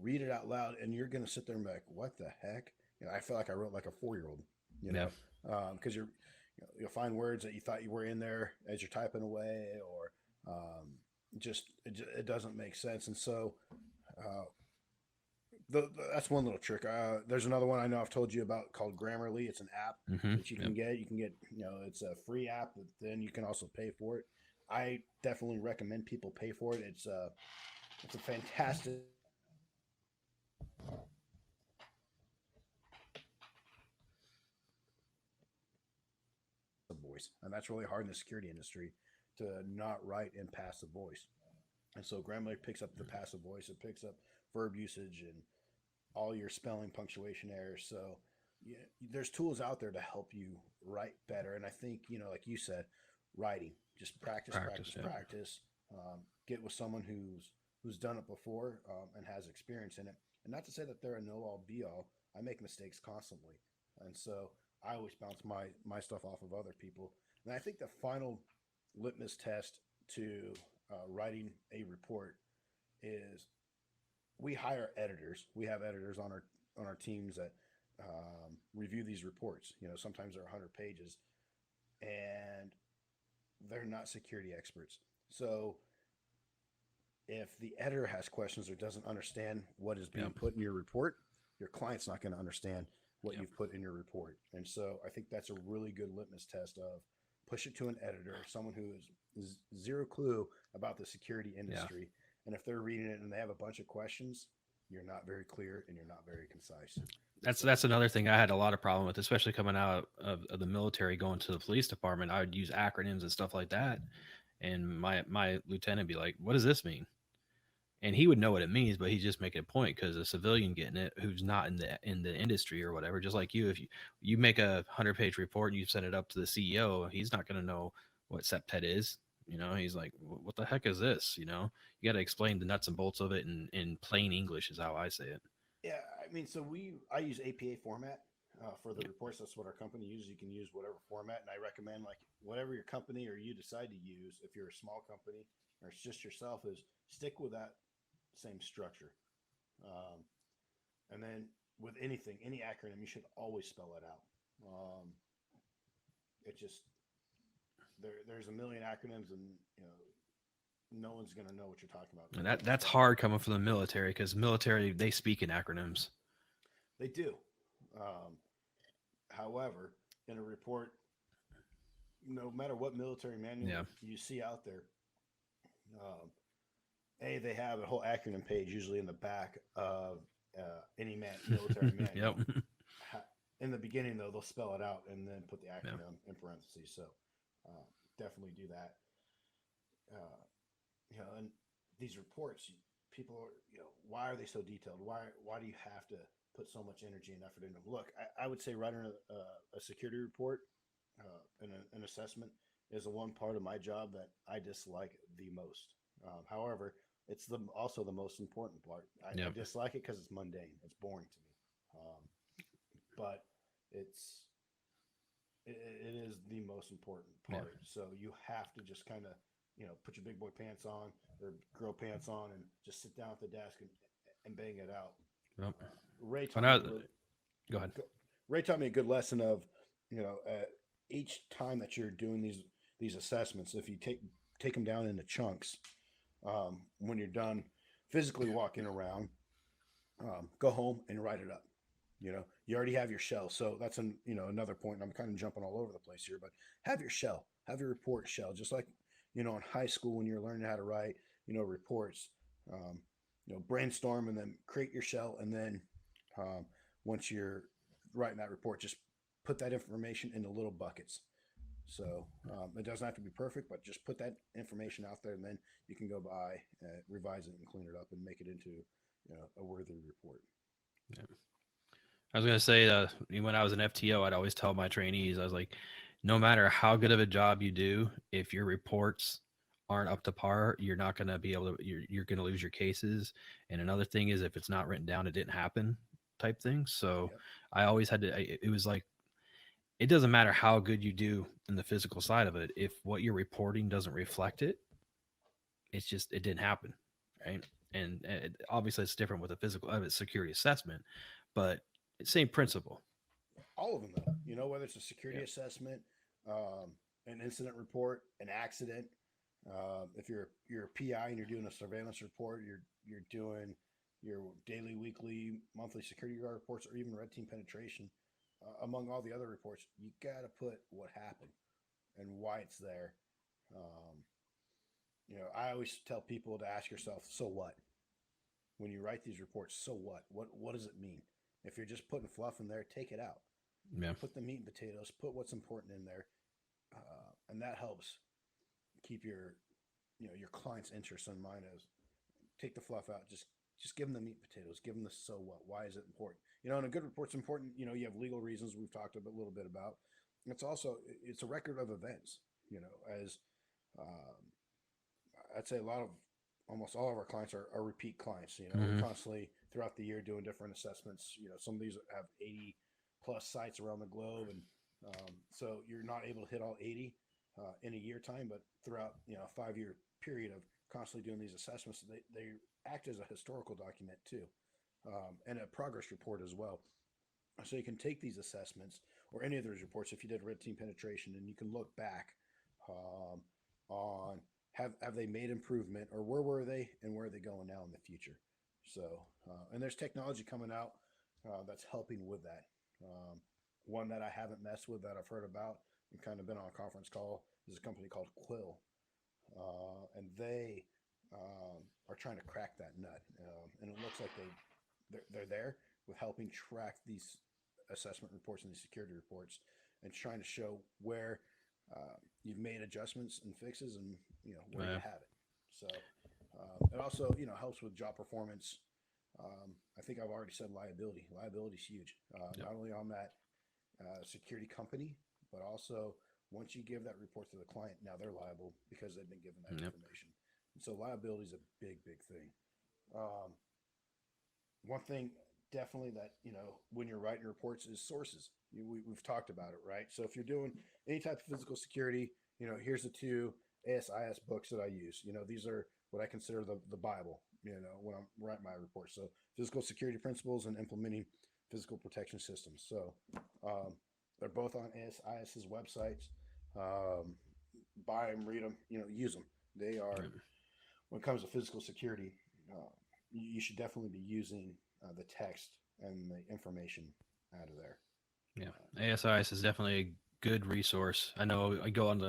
Read it out loud, and you're going to sit there and be like, "What the heck?" I feel like I wrote like a 4-year-old. You know, Yep. because you'll find words that you thought you were in there as you're typing away, or it doesn't make sense. And so uh, that's one little trick. There's another one I know I've told you about called Grammarly. It's an app that you can Yep. get. You can get, it's a free app, but then you can also pay for it. I definitely recommend people pay for it. It's a fantastic voice, and that's really hard in the security industry to not write in passive voice. And so Grammarly picks up the passive voice. It picks up verb usage and all your spelling, punctuation errors. So yeah, there's tools out there to help you write better. And I think, like you said, writing, just practice, Practice. practice, Yep. practice. Get with someone who's done it before, and has experience in it. And not to say that they're a know all be all. I make mistakes constantly, and so I always bounce my stuff off of other people. And I think the final litmus test to writing a report is we hire editors. We have editors on our teams that review these reports. Sometimes they're 100 pages, and they're not security experts. So if the editor has questions or doesn't understand what is being Yep. put in your report, your client's not going to understand what Yep. you've put in your report. And so I think that's a really good litmus test of push it to an editor, someone who is zero clue about the security Yeah. industry. And if they're reading it and they have a bunch of questions, you're not very clear and you're not very concise. That's So that's another thing I had a lot of problem with, especially coming out of the military, going to the police department. I would use acronyms and stuff like that, and my lieutenant would be like, "What does this mean?" And he would know what it means, but he's just making a point because a civilian getting it who's not in the industry or whatever, just like you, if you make a 100-page report and you send it up to the CEO, he's not going to know what septet is. He's like, what the heck is this? You got to explain the nuts and bolts of it in plain English is how I say it. yeah, I mean, so I use APA format for the reports. That's what our company uses. You can use whatever format, and I recommend like whatever your company or you decide to use. If you're a small company or it's just yourself, is stick with that same structure. Um, and then with anything, any acronym, you should always spell it out. It just there's a million acronyms, and no one's gonna know what you're talking about And unless you that's spell it hard out. coming from the military, because military, they speak in acronyms. They do. Um, However, in a report, no matter what military manual Yeah. you see out there, um, they have a whole acronym page usually in the back of any military Yep. manual. In the beginning, though, they'll spell it out and then put the Yeah. acronym in parentheses. So uh, definitely do that. Uh, and these reports, people are, why are they so detailed? Why do you have to put so much energy and effort into them? Look, I would say writing a security report and an assessment is the one part of my job that I dislike the most. However, it's also the most important part. I Yep. dislike it because it's mundane. It's boring to me. But it's it is the most important Yeah. part. So you have to just kind of put your big boy pants on or girl pants on and just sit down at the desk and bang it out. Yep. Ray When taught me I a really Go ahead. Ray taught me a good lesson of each time that you're doing these assessments, if you take them down into chunks, when you're done physically walking around, go home and write it up. You already have your shell. So that's another point. I'm kind of jumping all over the place here, but have your shell, have your report shell, just like, in high school when you're learning how to write, reports, um, brainstorm and then create your shell. And then um, once you're writing that report, just put that information into little buckets. So it doesn't have to be perfect, but just put that information out there, and then you can go by, revise it, and clean it up, and make it into a worthy report. Yeah. I was gonna say, when I was an FTO, I'd always tell my trainees, I was like, no matter how good of a job you do, if your reports aren't up to par, you're not gonna be able to. You're gonna lose your cases. And another thing is, if it's not written down, it didn't happen, type thing. So Yep. I always had to. It was like, it doesn't matter how good you do in the physical side of it. If what you're reporting doesn't reflect it, it's just it didn't happen, right? And obviously, it's different with a physical security assessment, but same principle. All of them, though. Whether it's a security Yeah. assessment, an incident report, an accident. If you're a PI and you're doing a surveillance report, you're doing your daily, weekly, monthly security guard reports, or even red team penetration. Among all the other reports, you got to put what happened and why it's there. Um, I always tell people to ask yourself, so what? When you write these reports, so what? What does it mean? If you're just putting fluff in there, take it out. Yeah. Put the meat and potatoes. Put what's important in there, and that helps keep your client's interest in mind. As take the fluff out. Just give them the meat and potatoes. Give them the so what. Why is it important? And a good report's important. You have legal reasons we've talked a little bit about. It's a record of events. As um, I'd say almost all of our clients are repeat clients. We're Hmm. constantly throughout the year doing different assessments. Some of these have 80 plus sites around the globe, and so you're not able to hit all 80 in a year time, but throughout a 5 year period of constantly doing these assessments, they act as a historical document too, and a progress report as well. So you can take these assessments or any of those reports if you did red team penetration, and you can look back um, on have they made improvement, or where were they and where are they going now in the future. So and there's technology coming out that's helping with that. One that I haven't messed with that I've heard about and kind of been on a conference call is a company called Quill, and they are trying to crack that nut, and it looks like they're there with helping track these assessment reports and these security reports, and trying to show where you've made adjustments and fixes, and where you Yeah. have it. So it also helps with job performance. I think I've already said liability. Liability is huge, Yep. not only on that security company, but also once you give that report to the client, now they're liable because they've been given that Yep. information. And so liability is a big thing. Um, One thing definitely that when you're writing reports is sources. We've talked about it, right? So if you're doing any type of physical security, here's the two ASIS books that I use. These are what I consider the Bible. When I'm writing my reports. So physical security principles and implementing physical protection systems. So um, they're both on ASIS's websites. Um, Buy them, read them, use them. They are, Yep. when it comes to physical security, uh, you should definitely be using the text and the information out of there. Yeah. Uh, ASIS is definitely a good resource. I know I go on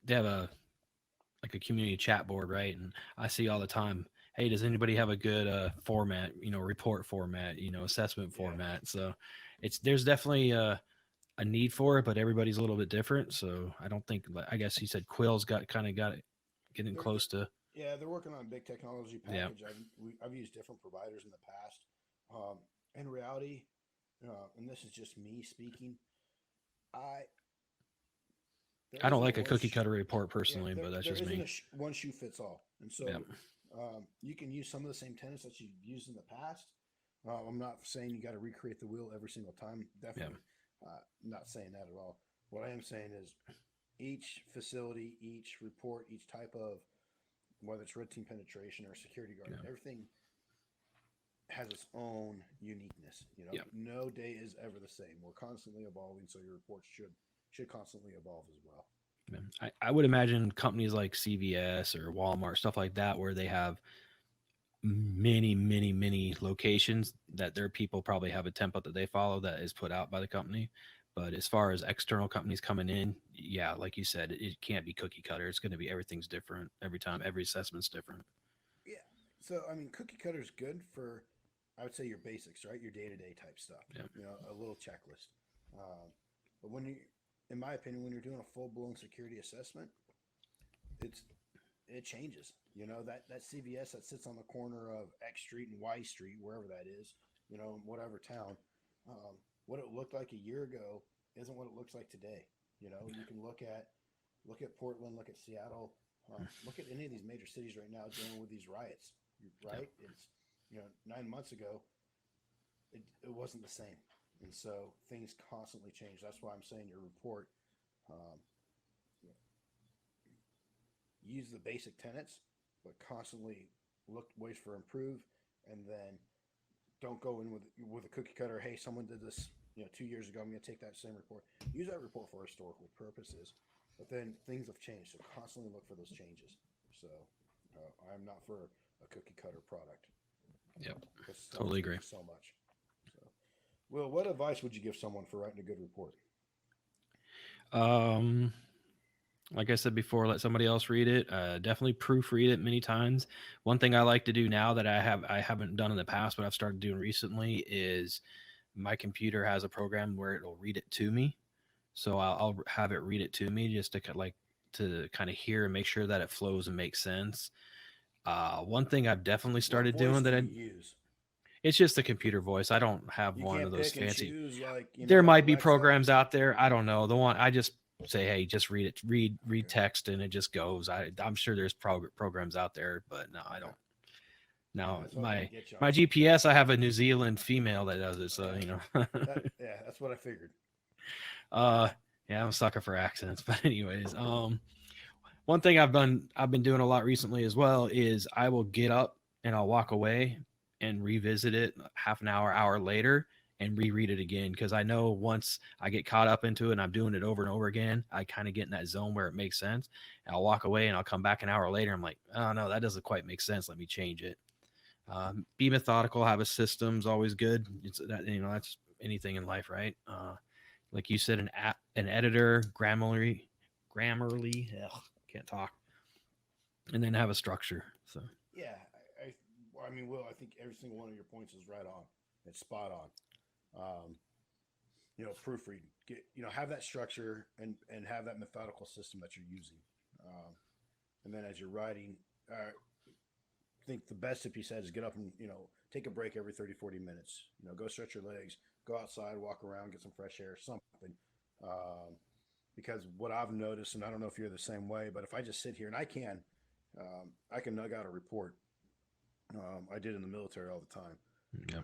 they have a like a community chat board, right? And I see all the time, hey, does anybody have a good format, report format, assessment yeah, format? So there's definitely a need for it, but everybody's a little bit different. So I don't think, I guess you said Quill's got it getting they're close to, yeah, they're working on a big technology yeah, package. I've used different providers in the past. In reality, and this is just me speaking, I there I don't isn't a like a cookie cutter report personally, but that's there just isn't me. one shoe fits all, and Yeah. so you can use some of the same tenets that you've used in the past. I'm not saying you got to recreate the wheel every single time. Yeah. Definitely not saying that at all. What I am saying is each facility, each report, each type of, whether it's red team penetration or security guard, Yeah. everything has its own uniqueness. Yeah. No day is ever the same. We're constantly evolving, so your reports should constantly evolve as well. Yeah. I would imagine companies like CVS or Walmart, stuff like that, where they have many locations that their people probably have a template that they follow that is put out by the company. But as far as external companies coming in, yeah, like you said, it can't be cookie cutter. It's going to be everything's different every time. Every assessment's different. Yeah. So I mean, cookie cutter is good for, I would say, your basics, right? Your day to day type stuff. Yeah. A little checklist. But when you, in my opinion, when you're doing a full blown security assessment, it's it changes. That CVS that sits on the corner of X Street and Y Street, wherever that is, whatever town, what it looked like a year ago isn't what it looks like today. You can look at Portland, look at Seattle, look at any of these major cities right now dealing with these riots. Yep. Right? It's 9 months ago, it wasn't the same, and so things constantly change. That's why I'm saying your report. Um, Use the basic tenets, but constantly look ways for improve, and then don't go in with a cookie cutter. Hey, someone did this 2 years ago. I'm going to take that same report. Use that report for historical purposes, but then things have changed, so constantly look for those changes. So I'm not for a cookie cutter product. Yep. Totally agree. So much. So, Will, what advice would you give someone for writing a good report? Um, like I said before, let somebody else read it. Definitely proofread it many times. One thing I like to do now that I haven't done in the past, but I've started doing recently is my computer has a program where it'll read it to me. So I'll have it read it to me just to to kind of hear and make sure that it flows and makes sense. One thing I've definitely What started voice doing do that you use? it's just a computer voice. I don't have You one of can't those pick and fancy. choose There like might be Alexa. programs out there. I don't know. The one I just say, hey, just read it, read Okay. text, and it just goes. I'm sure there's programs out there, but no, I Okay. don't. Now That's what I'm gonna my get you my on. GPS, I have a New Zealand female that does it, so Yeah, that's what I figured. uh, yeah, I'm a sucker for accents. But anyways, one thing I've been doing a lot recently as well is I will get up and I'll walk away and revisit it half an hour later and reread it again because I know once I get caught up into it and I'm doing it over and over again, I kind of get in that zone where it makes sense. And I'll walk away and I'll come back an hour later. I'm like, oh no, that doesn't quite make sense. Let me change it. Be methodical. Have a system's always good. It's that that's anything in life, right? Like you said, an editor, Grammarly, ugh, can't talk, and then have a structure. So Yeah, I mean, Will, I think every single one of your points is right on. It's spot on. Proofread, have that structure and have that methodical system that you're using. Um, and then as you're writing, I think the best tip you said is get up and take a break every 30, 40 minutes. Go stretch your legs, go outside, walk around, get some fresh air, something. Um, because what I've noticed, and I don't know if you're the same way, but if I just sit here and I can nug out a report. I did in the military all the time, yeah,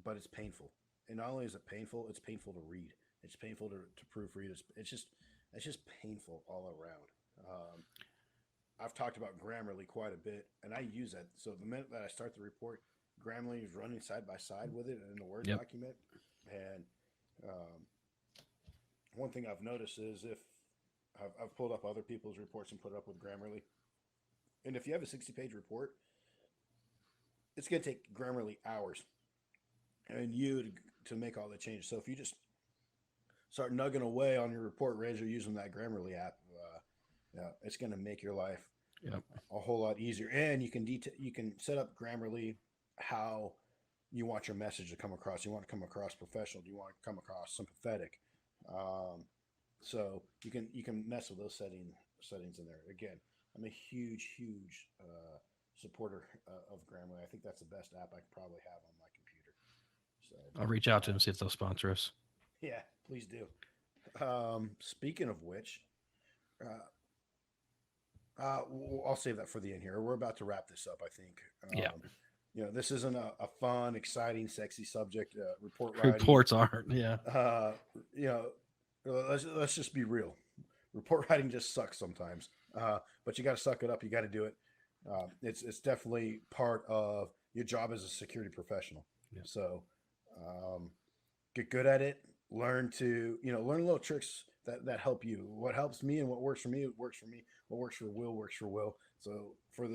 but it's painful. And not only is it painful, it's painful to read. It's painful to proofread. It's just painful all around. I've talked about Grammarly quite a bit, and I use that. So the minute that I start the report, Grammarly is running side by side with it in a Word yep, document. And um, one thing I've noticed is if I've pulled up other people's reports and put it up with Grammarly, and if you have a 60-page report, it's going to take Grammarly hours and you to make all the changes. So if you just start nugging away on your report as you're using that Grammarly app, it's going to make your life yep, a whole lot easier. And you can set up Grammarly how you want your message to come across. You want to come across professional. Do you want to come across sympathetic? So you can mess with those settings in there. Again, I'm a huge supporter of Grammarly. I think that's the best app I could probably have on my computer. So I'll reach out to them see if they'll sponsor us. yeah, please do. Speaking of which, uh, I'll save that for the end here. We're about to wrap this up, I think. Yeah, This isn't a fun, exciting, sexy subject. Report writing. reports aren't. Yeah, Uh, you know, let's just be real. Report writing just sucks sometimes, but you got to suck it up. You got to do it. It's definitely part of your job as a security professional. yeah, So get good at it. Learn little tricks that help you. What helps me and what works for me, it works for me. What works for Will works for Will. So for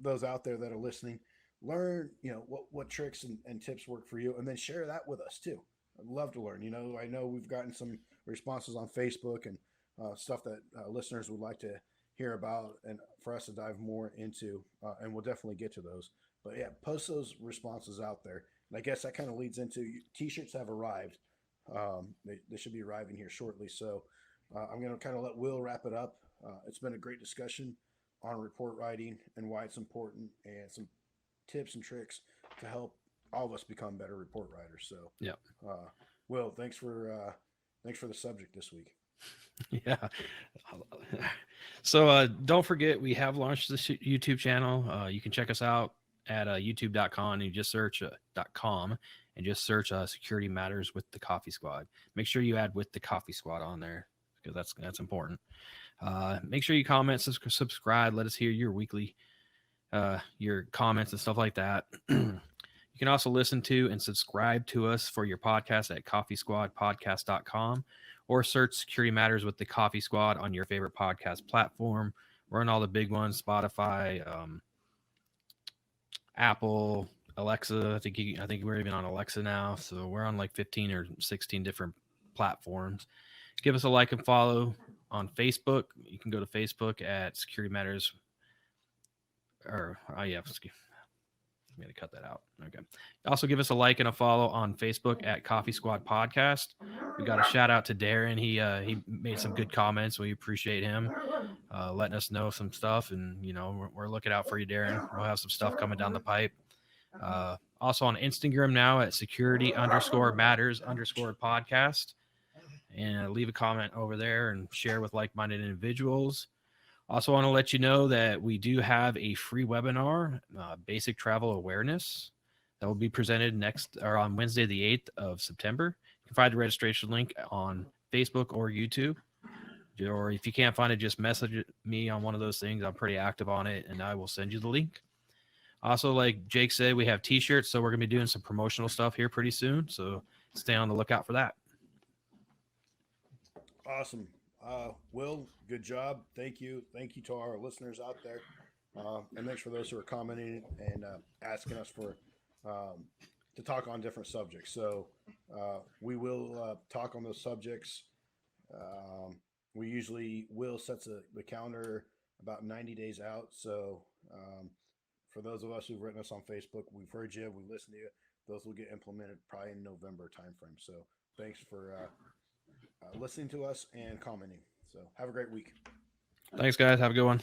those out there that are listening, learn, what tricks and tips work for you, and then share that with us too. I'd love to learn. I know we've gotten some responses on Facebook and stuff that listeners would like to hear about and for us to dive more into, and we'll definitely get to those. But yeah, post those responses out there. And I guess that kind of leads into t-shirts have arrived. They should be arriving here shortly. So I'm going to kind of let Will wrap it up. It's been a great discussion on report writing and why it's important, and some tips and tricks to help all of us become better report writers. So, Yeah. Will, thanks for the subject this week. Yeah. So don't forget, we have launched this YouTube channel. You can check us out at youtube.com, and you just search .com and just search Security Matters with the Coffee Squad. Make sure you add with the Coffee Squad on there, because that's important. Make sure you comment, subscribe. Let us hear your weekly your comments and stuff like that. You can also listen to and subscribe to us for your podcast at coffeesquadpodcast.com, or search Security Matters with the Coffee Squad on your favorite podcast platform. We're on all the big ones: Spotify, Apple, Alexa. I think we're even on Alexa now. So we're on like 15 or 16 different platforms. Give us a like and follow on Facebook. You can go to Facebook at Security Matters. Or I'm going to cut that out. Okay. Also, give us a like and a follow on Facebook at Coffee Squad Podcast. We got a shout out to Darren. He made some good comments. We appreciate him letting us know some stuff. And, we're looking out for you, Darren. We'll have some stuff coming down the pipe. Also on Instagram now at security_matters_podcast. And leave a comment over there and share with like-minded individuals. Also want to let you know that we do have a free webinar, Basic Travel Awareness, that will be presented on Wednesday, the 8th of September. You can find the registration link on Facebook or YouTube. Or if you can't find it, just message me on one of those things. I'm pretty active on it, and I will send you the link. Also, like Jake said, we have t-shirts, so we're going to be doing some promotional stuff here pretty soon. So stay on the lookout for that. Awesome. Will, good job. Thank you. Thank you to our listeners out there. And thanks for those who are commenting and asking us to talk on different subjects. So we will talk on those subjects. We usually will set the calendar about 90 days out. So for those of us who've written us on Facebook, we've heard you, we listened to you. Those will get implemented probably in November timeframe. So thanks for listening to us and commenting. So have a great week. Thanks, guys. Have a good one.